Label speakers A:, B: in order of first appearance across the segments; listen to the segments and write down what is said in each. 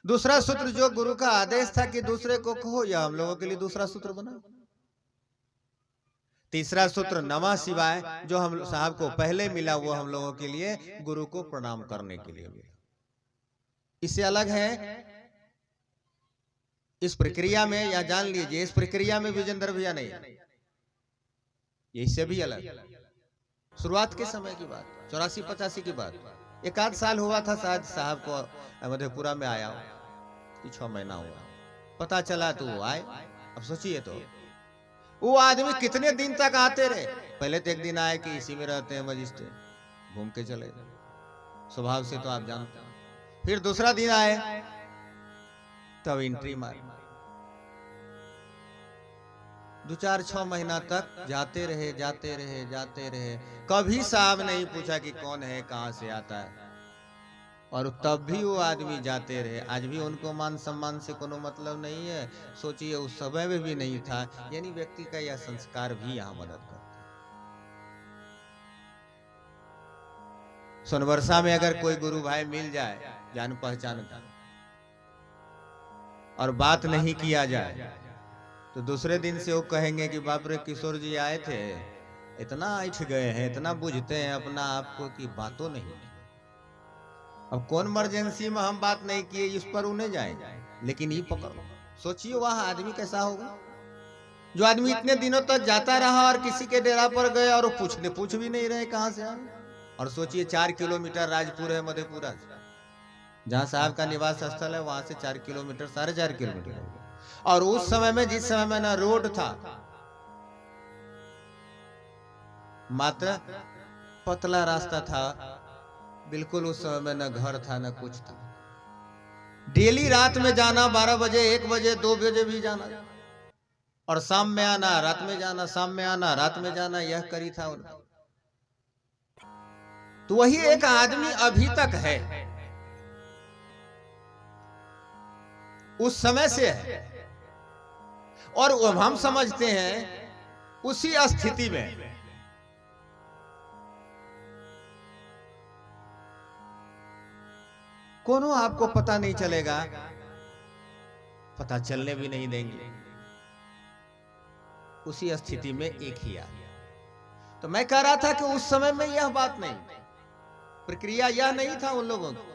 A: दूसरा सूत्र जो गुरु का आदेश था कि दूसरे को कहो, यह हम लोगों के लिए दूसरा सूत्र बना। तीसरा सूत्र नमः शिवाय जो हम साहब को पहले मिला, वो हम लोगों के लिए गुरु को प्रणाम करने के लिए मिला। इससे अलग है इस प्रक्रिया में, या जान लीजिए इस प्रक्रिया में विजेंद्र भैया नहीं, ये इससे भी अलग। शुरुआत के समय की बात, 84-85 की बात, एक आध साल हुआ था शायद साहब को मधेपुरा में आया, 6 महीना हुआ, पता चला तो वो आए। अब सोचिए तो वो आदमी कितने दिन तक आते रहे। पहले तो एक दिन आए कि इसी में रहते हैं मजिस्ट्रेट, घूम के चले गए, स्वभाव से तो आप जानते हैं। फिर दूसरा दिन आए तब एंट्री मारी, 2-4-6 महीना तक जाते रहे जाते रहे जाते रहे, कभी साहब नहीं पूछा कि कौन है कहां से आता है, और तब भी वो आदमी जाते रहे। आज भी उनको मान सम्मान से कोनो मतलब नहीं है। सोचिए उस समय में भी नहीं था। यानी व्यक्ति का यह संस्कार भी यहाँ मदद करता है। सोनवर्षा में अगर कोई गुरु भाई मिल जाए जान पहचान का, और बात नहीं किया जाए, तो दूसरे दिन से वो कहेंगे कि बाप रे किशोर जी आए थे, इतना ऐठ गए हैं, इतना बुझते हैं अपना आपको कि बातों नहीं। अब कौन इमरजेंसी में हम बात नहीं किए इस पर उन्हें जाएंगे, लेकिन ये पकड़ो। सोचिए वह आदमी कैसा होगा जो आदमी इतने दिनों तक जाता रहा और किसी के डेरा पर गए और पूछ भी नहीं रहे कहां से आए। और सोचिए 4 किलोमीटर राजपुर है मधेपुरा से, जहां साहब का निवास स्थल है वहां से 4 किलोमीटर, 4.5 किलोमीटर होगा। और उस समय में जिस समय में ना रोड था, मात्र पतला रास्ता था बिल्कुल, उस समय में न घर था न कुछ था। डेली रात में जाना, 12 बजे 1 बजे 2 बजे भी जाना, और शाम में आना, रात में जाना, शाम में आना, रात में जाना, यह करी था उनका। तो वही एक आदमी अभी तक है, उस समय से है, और अब हम समझते हैं उसी स्थिति में कोनो आपको पता नहीं चलेगा, पता चलने भी नहीं देंगे। उसी स्थिति में एक ही आ। तो मैं कह रहा था कि उस समय में यह बात नहीं, प्रक्रिया यह नहीं था उन लोगों को।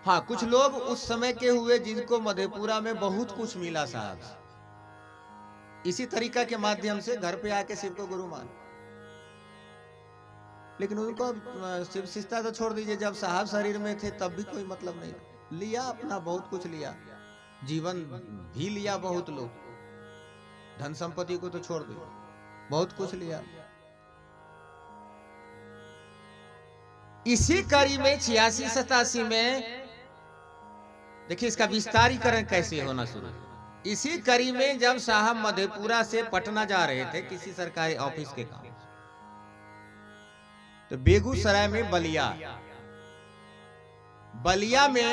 A: हाँ, कुछ लोग उस समय के हुए जिनको मधेपुरा में बहुत कुछ मिला साहब, इसी तरीका के माध्यम से घर पे आके शिव को गुरु मान। लेकिन उनको शिव शिष्टता तो छोड़ दीजिए, जब साहब शरीर में थे तब भी कोई मतलब नहीं लिया, अपना बहुत कुछ लिया, जीवन भी लिया, बहुत लोग, धन संपत्ति को तो छोड़ दिया, बहुत कुछ लिया। इसी कड़ी में 86-87 में देखिए इसका विस्तारीकरण कैसे होना शुरू। इसी कड़ी में जब साहब मधेपुरा से पटना जा रहे थे किसी सरकारी ऑफिस के काम, तो बेगूसराय में बलिया में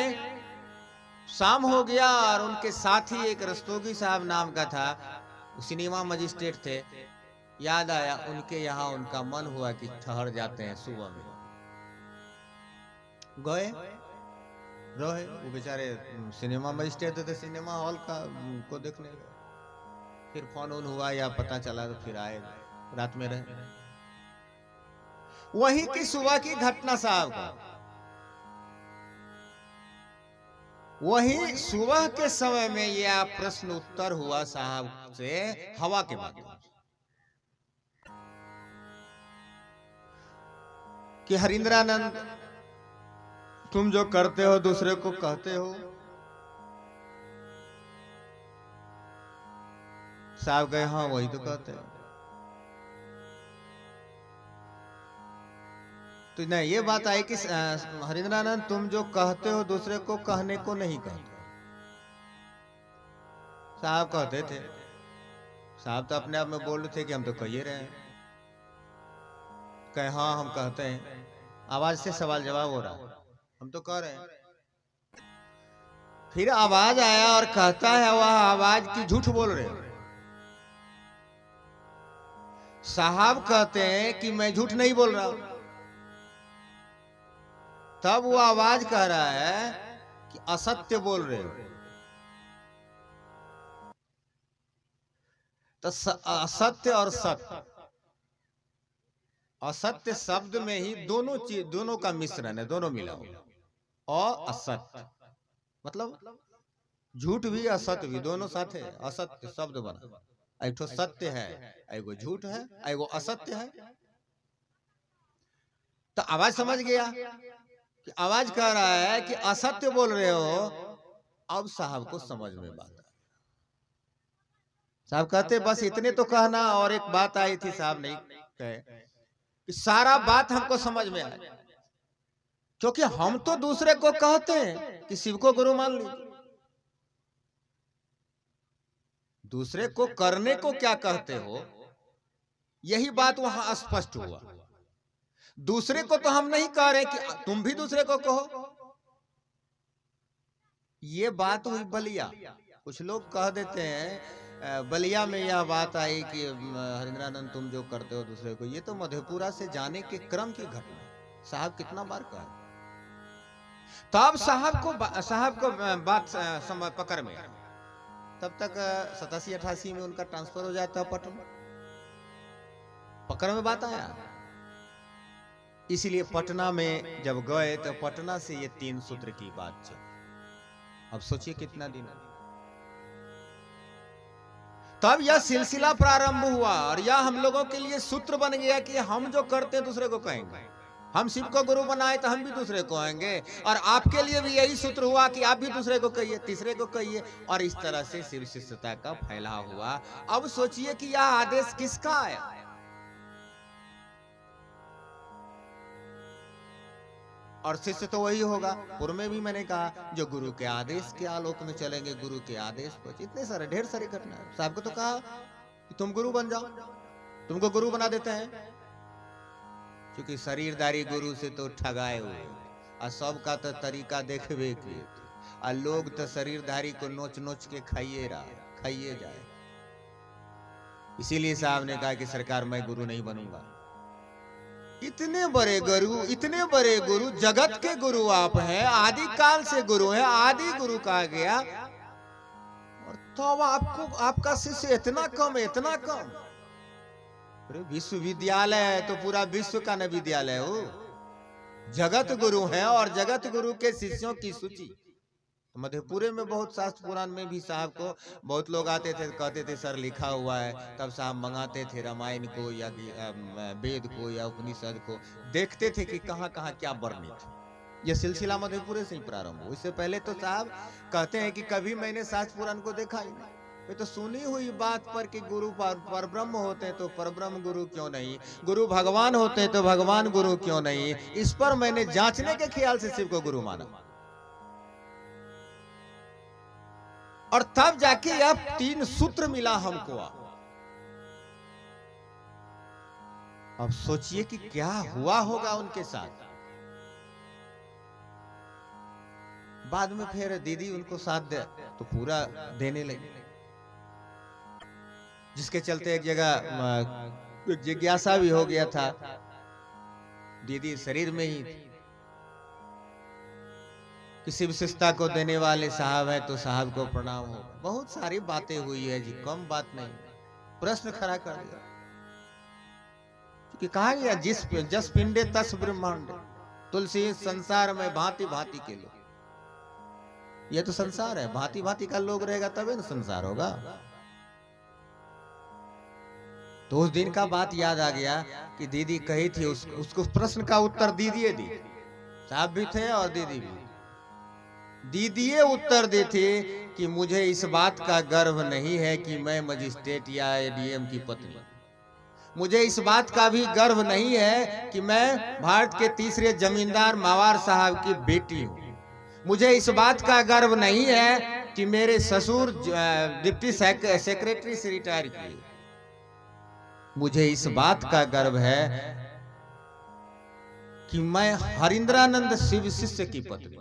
A: शाम हो गया, और उनके साथ ही एक रस्तोगी साहब नाम का था, सिनेमा मजिस्ट्रेट थे। याद आया उनके यहाँ, उनका मन हुआ कि ठहर जाते हैं, सुबह में गए रहे। वो बेचारे सिनेमा मजिस्ट्रेट थे, सिनेमा हॉल को देखने गए। फिर फोन ऑन हुआ या पता चला तो फिर आए, रात में रहे। वही की सुबह की घटना साहब का, वही सुबह के समय में यह प्रश्न उत्तर हुआ साहब से हवा के माध्यम कि हरिंद्रानंद तुम जो करते हो दूसरे को कहते हो। साहब गए हाँ वही तो कहते हैं। तो नहीं, ये बात आई कि हरिंद्रानंद तुम जो कहते हो दूसरे को कहने को नहीं कहते। साहब कहते थे, साहब तो अपने आप में बोल रहे थे कि हम तो कह ही रहे हैं। कहे हाँ हम कहते हैं, आवाज से सवाल जवाब हो रहा है, हम तो कह रहे हैं। फिर आवाज आया और कहता है वह आवाज की झूठ बोल रहे हो। साहब कहते हैं कि मैं झूठ नहीं बोल रहा हूं। तब वो आवाज कह रहा है कि असत्य बोल रहे हो। तो असत्य और सत्य, असत्य शब्द में ही दोनों चीज, दोनों का मिश्रण है, दोनों मिला हो। और असत्य मतलब झूठ भी असत्य भी दोनों साथ है, असत्य शब्द बना। एगो सत्य है, एगो झूठ है, एगो असत्य है। तो आवाज समझ गया कि आवाज कह रहा है कि असत्य बोल रहे हो। अब साहब को समझ में बात आई। साहब कहते बस इतने तो कहना। और एक बात आई थी, साहब नहीं कहे कि सारा बात हमको समझ में आया, क्योंकि हम तो दूसरे को कहते हैं कि शिव को गुरु मान लीजिए, दूसरे को करने को क्या कहते हो, यही बात वहां स्पष्ट हुआ। दूसरे को तो हम नहीं कह रहे कि तुम भी दूसरे को कहो। ये बात हुई बलिया। कुछ लोग कह देते हैं बलिया में यह बात आई कि हरिंद्रानंद तुम जो करते हो दूसरे को, ये तो मधेपुरा से जाने के क्रम की घटना। साहब कितना बार कहा। तब साहब को बात समझ पकड़ में। तब तक 87-88 में उनका ट्रांसफर हो जाता पटना। पकड़ में बात आया, इसलिए पटना में जब गए तो पटना से ये 3 सूत्र की बात चली। अब सोचिए कितना दिन। तब यह सिलसिला प्रारंभ हुआ और यह हम लोगों के लिए सूत्र बन गया कि हम जो करते हैं दूसरे को कहेंगे। हम शिव को गुरु बनाए तो हम भी दूसरे को कहेंगे, और आपके लिए भी यही सूत्र हुआ कि आप भी दूसरे को कहिए, तीसरे को कहिए, और इस तरह से शिव शिष्यता का फैलाव हुआ। अब सोचिए कि यह आदेश किसका आया। और शिष्य तो वही होगा। पूर्व में भी मैंने कहा जो गुरु के आदेश के आलोक में चलेंगे, गुरु के आदेश पर। इतने सारे ढेर सारी घटना है। साहब को तो कहा कि तुम गुरु बन जाओ, तुमको गुरु बना देते हैं, क्योंकि शरीरदारी गुरु से तो ठगाए हुए, और सबका तो तरीका देखबे किए, और लोग तो शरीरधारी को नोच नोच के खाइए जाए। इसीलिए साहब ने कहा कि सरकार मैं गुरु नहीं बनूंगा। इतने बड़े गुरु, जगत के गुरु आप हैं, आदि काल से गुरु हैं, आदि गुरु कहा गया, और तो अब आपका शिष्य इतना कम। विश्वविद्यालय है तो पूरा विश्व का न विद्यालय हो। जगत गुरु हैं, और जगत गुरु के शिष्यों की सूची मधेपुरे में बहुत, शास्त्र पुराण में भी साहब को बहुत लोग आते थे, कहते थे सर लिखा हुआ है। तब साहब मंगाते थे रामायण को या वेद को या उपनिषद को, देखते थे कि कहाँ कहाँ क्या वर्णित है। यह सिलसिला मधेपुरे से ही प्रारंभ हुआ। इससे पहले तो साहब कहते हैं कि कभी मैंने शास्त्र पुराण को देखा ही नहीं। ये तो सुनी हुई बात पर कि गुरु परब्रह्म होते हैं तो परब्रह्म गुरु क्यों नहीं, गुरु भगवान होते हैं तो भगवान गुरु क्यों नहीं। इस पर मैंने जांचने के ख्याल से शिव को गुरु माना, और तब जाके अब 3 सूत्र मिला हमको। अब सोचिए कि क्या हुआ होगा उनके साथ। बाद में फिर दीदी उनको साथ दे तो पूरा देने लगी, जिसके चलते एक जगह जिज्ञासा भी हो गया था। दीदी शरीर में ही किसी विशेषता को देने वाले साहब है तो साहब को प्रणाम हो। बहुत सारी बातें हुई है जी, कम बात नहीं। प्रश्न खड़ा कर दिया कि कहा गया जस पिंडे तस ब्रह्मांड, तुलसी संसार में भांति भांति के लोग। ये तो संसार है, भांति भांति का लोग रहेगा तभी ना संसार होगा। तो उस दिन का बात याद आ गया कि दीदी कही थी, उसको प्रश्न का उत्तर दीदी दी। साहब भी थे और दीदी भी। दीदी उत्तर दी थी कि मुझे इस बात का गर्व नहीं है कि मैं मजिस्ट्रेट या एडीएम की पत्नी, मुझे इस बात का भी गर्व नहीं है कि मैं भारत के तीसरे जमींदार मावार साहब की बेटी हूँ, मुझे इस बात का गर्व नहीं है कि मेरे ससुर डिप्टी सेक्रेटरी से रिटायर किए, मुझे इस बात का गर्व है कि मैं हरिंद्रानंद शिव शिष्य की पत्नी,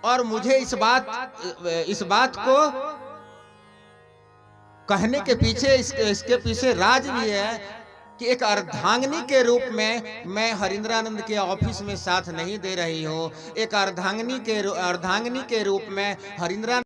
A: और मुझे इस बात को कहने के पीछे इसके पीछे राज भी है कि एक अर्धांगिनी के रूप में मैं हरिंद्रानंद के ऑफिस में साथ नहीं दे रही हूँ, एक अर्धांगिनी के रूप में हरिंद्रा